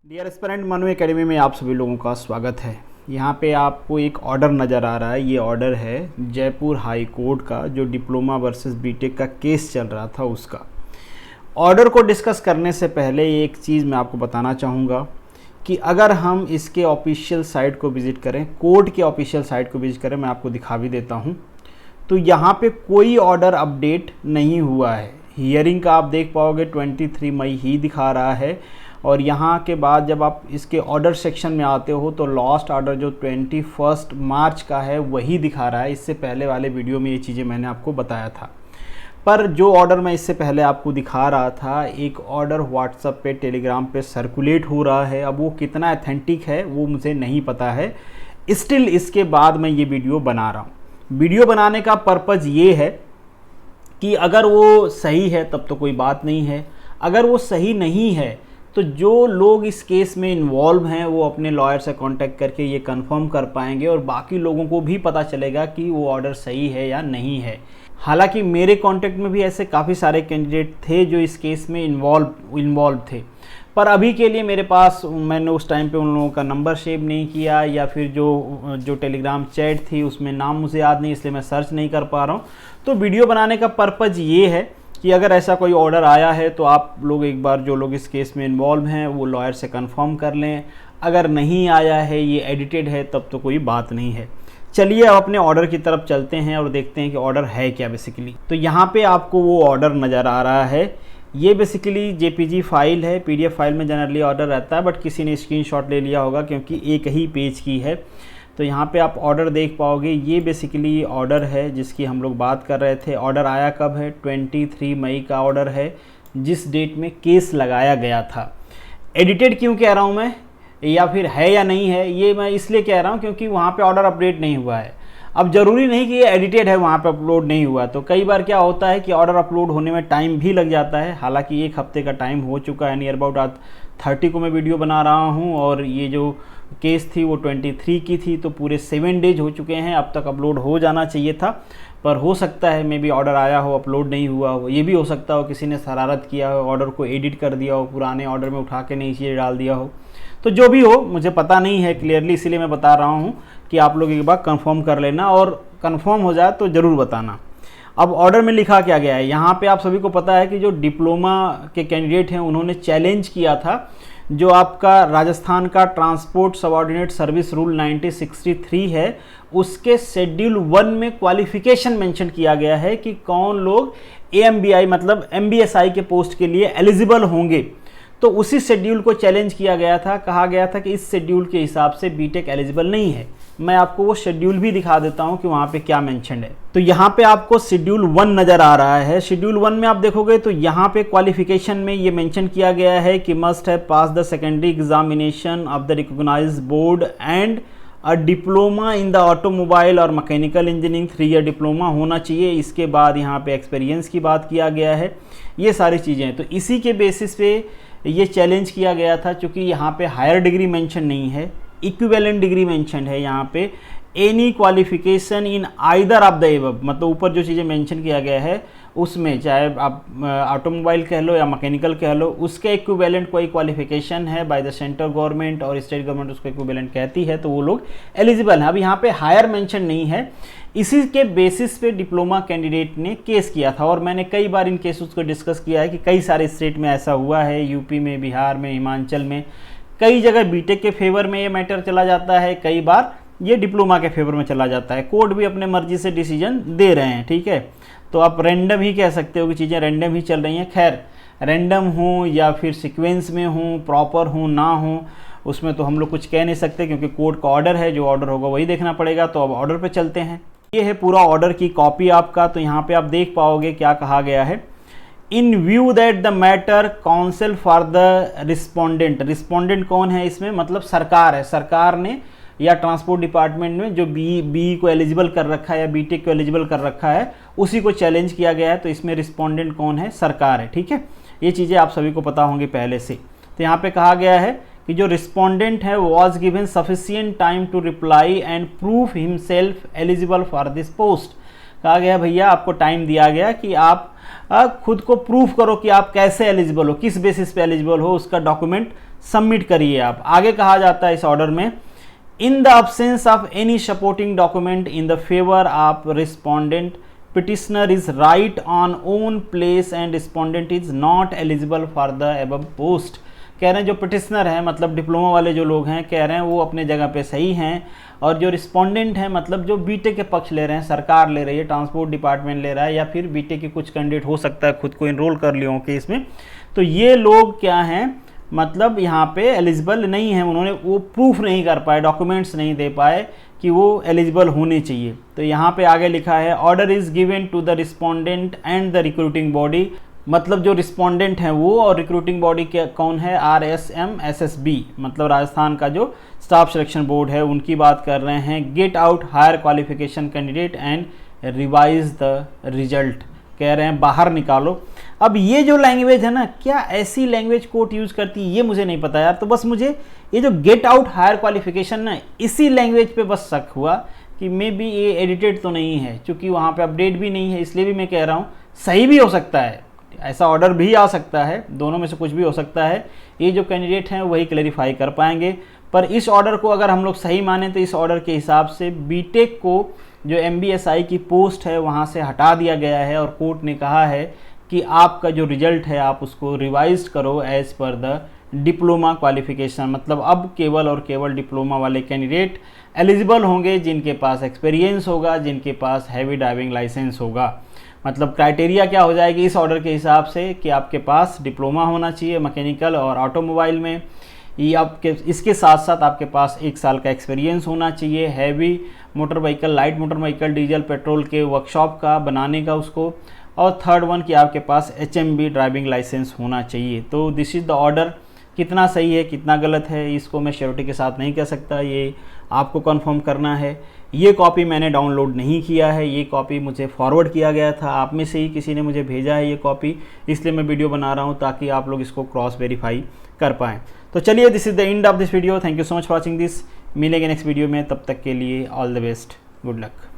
Dear aspirant Manu academy में आप सभी लोगों का स्वागत है। यहाँ पे आपको एक ऑर्डर नज़र आ रहा है। ये ऑर्डर है जयपुर हाई कोर्ट का, जो डिप्लोमा वर्सेस बीटेक का केस चल रहा था उसका। ऑर्डर को डिस्कस करने से पहले एक चीज़ मैं आपको बताना चाहूँगा कि अगर हम इसके ऑफिशियल साइट को विज़िट करें, कोर्ट के ऑफिशियल साइट को विज़िट करें, मैं आपको दिखा भी देता हूँ, तो यहाँ पे कोई ऑर्डर अपडेट नहीं हुआ है। हियरिंग का आप देख पाओगे 23 मई ही दिखा रहा है, और यहाँ के बाद जब आप इसके ऑर्डर सेक्शन में आते हो तो लास्ट ऑर्डर जो 21 मार्च का है वही दिखा रहा है। इससे पहले वाले वीडियो में ये चीज़ें मैंने आपको बताया था। पर जो ऑर्डर मैं इससे पहले आपको दिखा रहा था, एक ऑर्डर व्हाट्सएप पे, टेलीग्राम पे सर्कुलेट हो रहा है। अब वो कितना ऑथेंटिक है वो मुझे नहीं पता है। स्टिल इसके बाद मैं ये वीडियो बना रहा हूँ। वीडियो बनाने का पर्पज़ ये है कि अगर वो सही है तब तो कोई बात नहीं है, अगर वो सही नहीं है तो जो लोग इस केस में इन्वॉल्व हैं वो अपने लॉयर से कांटेक्ट करके ये कंफर्म कर पाएंगे, और बाकी लोगों को भी पता चलेगा कि वो ऑर्डर सही है या नहीं है। हालांकि मेरे कांटेक्ट में भी ऐसे काफ़ी सारे कैंडिडेट थे जो इस केस में इन्वॉल्व थे, पर अभी के लिए मेरे पास, मैंने उस टाइम पे उन लोगों का नंबर सेव नहीं किया, या फिर जो टेलीग्राम चैट थी उसमें नाम मुझे याद नहीं, इसलिए मैं सर्च नहीं कर पा रहा हूँ। तो वीडियो बनाने का पर्पज़ ये है कि अगर ऐसा कोई ऑर्डर आया है तो आप लोग एक बार, जो लोग इस केस में इन्वॉल्व हैं, वो लॉयर से कंफर्म कर लें। अगर नहीं आया है, ये एडिटेड है, तब तो कोई बात नहीं है। चलिए अब अपने ऑर्डर की तरफ चलते हैं और देखते हैं कि ऑर्डर है क्या बेसिकली। तो यहाँ पे आपको वो ऑर्डर नज़र आ रहा है। ये बेसिकली जेपीजी फाइल है। पीडीएफ फाइल में जनरली ऑर्डर रहता है, बट किसी ने स्क्रीनशॉट ले लिया होगा क्योंकि एक ही पेज की है। तो यहाँ पे आप ऑर्डर देख पाओगे। ये बेसिकली ऑर्डर है जिसकी हम लोग बात कर रहे थे। ऑर्डर आया कब है? 23 मई का ऑर्डर है, जिस डेट में केस लगाया गया था। एडिटेड क्यों कह रहा हूँ मैं, या फिर है या नहीं है, ये मैं इसलिए कह रहा हूँ क्योंकि वहाँ पे ऑर्डर अपडेट नहीं हुआ है। अब ज़रूरी नहीं कि ये एडिटेड है, वहाँ पे अपलोड नहीं हुआ। तो कई बार क्या होता है कि ऑर्डर अपलोड होने में टाइम भी लग जाता है। हालांकि 1 हफ्ते का टाइम हो चुका है, नियर अबाउट आज 30 को मैं वीडियो बना रहा हूँ, और ये जो केस थी वो 23 की थी, तो पूरे 7 डेज हो चुके हैं। अब तक अपलोड हो जाना चाहिए था, पर हो सकता है मे बी ऑर्डर आया हो, अपलोड नहीं हुआ हो। ये भी हो सकता हो किसी ने शरारत किया हो, ऑर्डर को एडिट कर दिया हो, पुराने ऑर्डर में उठा के नई चीज़ें डाल दिया हो। तो जो भी हो, मुझे पता नहीं है क्लियरली, इसीलिए मैं बता रहा हूँ कि आप लोग एक बार कंफर्म कर लेना, और कंफर्म हो जाए तो ज़रूर बताना। अब ऑर्डर में लिखा क्या गया है, यहाँ पे आप सभी को पता है कि जो डिप्लोमा के कैंडिडेट हैं उन्होंने चैलेंज किया था जो आपका राजस्थान का ट्रांसपोर्ट सबऑर्डिनेट सर्विस रूल 1963 है, उसके शेड्यूल 1 में क्वालिफिकेशन मेंशन किया गया है कि कौन लोग एएमबीआई मतलब एमबीएसआई के पोस्ट के लिए एलिजिबल होंगे। तो उसी शेड्यूल को चैलेंज किया गया था। कहा गया था कि इस शेड्यूल के हिसाब से बीटेक एलिजिबल नहीं है। मैं आपको वो शेड्यूल भी दिखा देता हूं कि वहां पे क्या मेंशन्ड है। तो यहाँ पे आपको शेड्यूल 1 नज़र आ रहा है। शेड्यूल 1 में आप देखोगे तो यहाँ पे क्वालिफिकेशन में ये मेंशन किया गया है कि must have pass the secondary examination of the recognised board and a diploma in the automobile और मैकेनिकल इंजीनियरिंग 3 ईयर डिप्लोमा होना चाहिए। इसके बाद यहाँ पे एक्सपीरियंस की बात किया गया है, ये सारी चीज़ें। तो इसी के बेसिस पे ये चैलेंज किया गया था। चूँकि यहाँ पे हायर डिग्री मेंशन नहीं है, इक्विवेलेंट डिग्री मेंशन है यहाँ पे। Any qualification in either of the above, मतलब ऊपर जो चीज़ें मेंशन किया गया है उसमें, चाहे आप ऑटोमोबाइल कह लो या मैकेनिकल कह लो, उसके इक्विवेलेंट कोई क्वालिफिकेशन है बाय द सेंट्रल गवर्नमेंट और स्टेट गवर्नमेंट उसको इक्विवेलेंट कहती है, तो वो लोग एलिजिबल हैं। अब यहाँ पे हायर मेंशन नहीं है। इसी के बेसिस पे डिप्लोमा कैंडिडेट ने केस किया था, और मैंने कई बार इन केसेस को डिस्कस किया है कि कई सारे स्टेट में ऐसा हुआ है, यूपी में, बिहार में, हिमाचल में। कई जगह बीटेक के फेवर में ये मैटर चला जाता है, कई बार ये डिप्लोमा के फेवर में चला जाता है। कोर्ट भी अपने मर्जी से डिसीजन दे रहे हैं, ठीक है। तो आप रैंडम ही कह सकते हो कि चीज़ें रैंडम ही चल रही हैं। खैर, रैंडम हो या फिर सीक्वेंस में हो, प्रॉपर हो ना हो, उसमें तो हम लोग कुछ कह नहीं सकते क्योंकि कोर्ट का ऑर्डर है, जो ऑर्डर होगा वही देखना पड़ेगा। तो अब ऑर्डर पे चलते हैं। ये है पूरा ऑर्डर की कॉपी आपका। तो यहाँ पे आप देख पाओगे क्या कहा गया है। इन view that the matter council for the respondent. Respondent कौन है इसमें? मतलब सरकार है। सरकार ने या ट्रांसपोर्ट डिपार्टमेंट में जो बी को एलिजिबल कर रखा है या बीटेक को एलिजिबल कर रखा है, उसी को चैलेंज किया गया है। तो इसमें रिस्पोंडेंट कौन है? सरकार है, ठीक है। ये चीज़ें आप सभी को पता होंगी पहले से। तो यहाँ पे कहा गया है कि जो रिस्पोंडेंट है was given sufficient time to reply and proof himself eligible for this post. कहा गया भैया आपको टाइम दिया गया कि आप खुद को प्रूफ करो कि आप कैसे एलिजिबल हो, किस बेसिस पे एलिजिबल हो, उसका डॉक्यूमेंट सबमिट करिए आप। आगे कहा जाता है इस ऑर्डर में, in the absence of any supporting document in the favour of respondent, petitioner is right on own place and respondent is not eligible for the above post. कह रहे हैं जो पिटिशनर है मतलब डिप्लोमा वाले जो लोग हैं, कह रहे हैं वो अपने जगह पे सही हैं, और जो रिस्पोंडेंट हैं मतलब जो बीटेक के पक्ष ले रहे हैं, सरकार ले रही है, ट्रांसपोर्ट डिपार्टमेंट ले रहा है, या फिर बीटेक के कुछ कैंडिडेट हो सकता है खुद को इनरोल कर लियो केस में, तो ये लोग क्या हैं मतलब यहाँ पे एलिजिबल नहीं है, उन्होंने वो प्रूफ नहीं कर पाए, डॉक्यूमेंट्स नहीं दे पाए कि वो एलिजिबल होने चाहिए। तो यहाँ पे आगे लिखा है, order is given to the respondent and the recruiting body, मतलब जो रिस्पोंडेंट हैं वो और रिक्रूटिंग बॉडी के कौन है, RSMSSB, मतलब राजस्थान का जो स्टाफ सिलेक्शन बोर्ड है उनकी बात कर रहे हैं। Get out higher qualification candidate and revise the result, कह रहे हैं बाहर निकालो। अब ये जो लैंग्वेज है ना, क्या ऐसी लैंग्वेज कोर्ट यूज़ करती है ये मुझे नहीं पता यार। तो बस मुझे ये जो गेट आउट हायर क्वालिफिकेशन ना, इसी लैंग्वेज पे बस शक हुआ कि मे बी ये एडिटेड तो नहीं है, क्योंकि वहाँ पे अपडेट भी नहीं है, इसलिए भी मैं कह रहा हूँ सही भी हो सकता है, ऐसा ऑर्डर भी आ सकता है, दोनों में से कुछ भी हो सकता है। ये जो कैंडिडेट हैं वही क्लैरिफाई कर पाएंगे। पर इस ऑर्डर को अगर हम लोग सही माने तो इस ऑर्डर के हिसाब से बीटेक को जो MBSI की पोस्ट है वहाँ से हटा दिया गया है, और कोर्ट ने कहा है कि आपका जो रिजल्ट है आप उसको रिवाइज करो as per the diploma qualification. मतलब अब केवल और केवल डिप्लोमा वाले कैंडिडेट एलिजिबल होंगे जिनके पास एक्सपीरियंस होगा, जिनके पास हैवी ड्राइविंग लाइसेंस होगा। मतलब क्राइटेरिया क्या हो जाएगी इस ऑर्डर के हिसाब से कि आपके पास डिप्लोमा होना चाहिए मैकेनिकल और ऑटोमोबाइल में, ये आपके इसके साथ साथ आपके पास 1 साल का एक्सपीरियंस होना चाहिए, heavy motor vehicle, light motor vehicle, diesel petrol के वर्कशॉप का बनाने का उसको, और थर्ड वन कि आपके पास HMB ड्राइविंग लाइसेंस होना चाहिए। तो दिस इज़ द ऑर्डर। कितना सही है कितना गलत है इसको मैं श्योरिटी के साथ नहीं कह सकता, ये आपको कंफर्म करना है। ये कॉपी मैंने डाउनलोड नहीं किया है, ये कॉपी मुझे फॉरवर्ड किया गया था, आप में से ही किसी ने मुझे भेजा है ये कॉपी, इसलिए मैं वीडियो बना रहा हूँ ताकि आप लोग इसको क्रॉस वेरीफाई कर पाएँ। तो चलिए, this is the end of this video. Thank you so much for watching this. मिलेंगे नेक्स्ट वीडियो में, तब तक के लिए all the best, good luck.